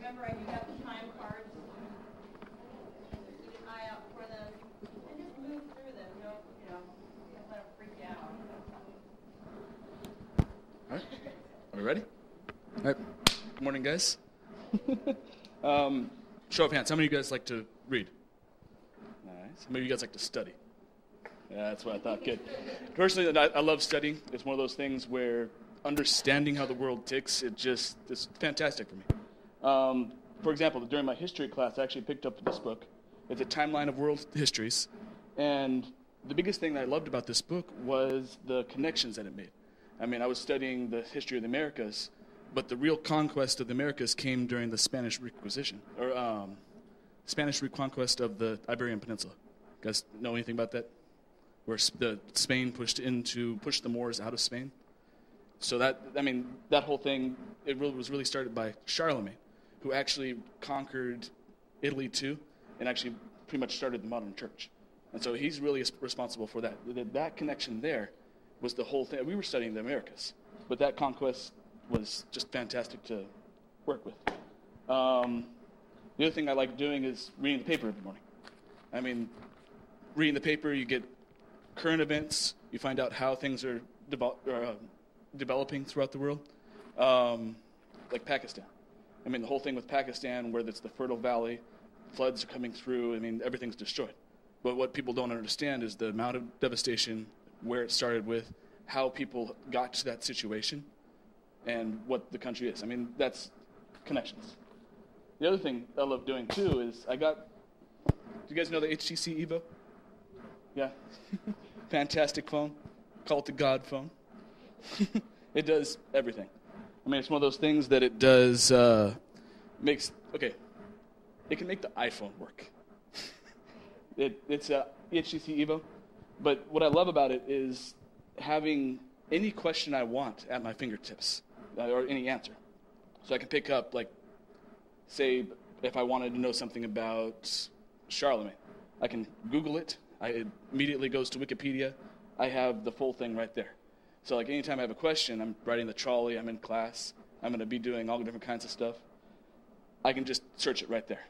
remember I do have the time cards. Keep an eye out for them and just move through them. Don't let them freak you out. All right. Are we ready? All right. Good morning, guys. Show of hands. How many of you guys like to read? Nice. How many of you guys like to study? Yeah, that's what I thought. Good. Personally, I love studying. It's one of those things where understanding how the world ticks, it's fantastic for me. For example, during my history class, I actually picked up this book. It's a timeline of world histories. And the biggest thing that I loved about this book was the connections that it made. I mean, I was studying the history of the Americas, but the real conquest of the Americas came during the Spanish Requisition, or Spanish reconquest of the Iberian Peninsula. You guys know anything about that? Where Spain pushed the Moors out of Spain. So that whole thing, was really started by Charlemagne, who actually conquered Italy too, and actually pretty much started the modern church. And so he's really responsible for that. That connection there was the whole thing. We were studying the Americas, but that conquest was just fantastic to work with. The other thing I like doing is reading the paper every morning. I mean, reading the paper, you get current events, you find out how things are developing throughout the world, like Pakistan. I mean, the whole thing with Pakistan, where it's the Fertile Valley, floods are coming through, I mean, everything's destroyed. But what people don't understand is the amount of devastation, where it started with, how people got to that situation, and what the country is. I mean, that's connections. The other thing I love doing, too, is do you guys know the HTC Evo? Yeah. Fantastic phone. Call it the God phone. It does everything. I mean, it's one of those things that it does, it can make the iPhone work. It's a HTC Evo. But what I love about it is having any question I want at my fingertips, or any answer. So I can pick up, say, if I wanted to know something about Charlemagne, I can Google it. It immediately goes to Wikipedia. I have the full thing right there. So anytime I have a question, I'm riding the trolley, I'm in class, I'm going to be doing all different kinds of stuff, I can just search it right there.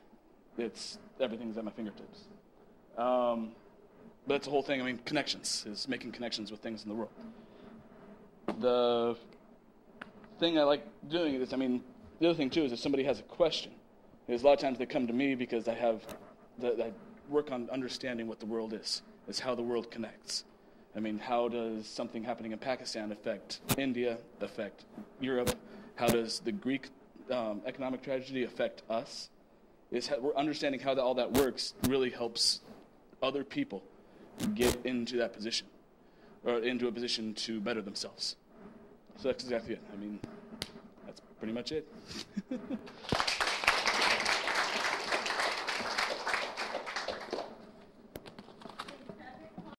Everything's at my fingertips. But that's the whole thing. I mean, connections, is making connections with things in the world. The thing I like doing is, the other thing too is if somebody has a question, because a lot of times they come to me because I work on understanding what the world is how the world connects. I mean, how does something happening in Pakistan affect India, affect Europe? How does the Greek economic tragedy affect us? We're understanding how all that works really helps other people get into that position, or into a position to better themselves. So that's exactly it. I mean, that's pretty much it.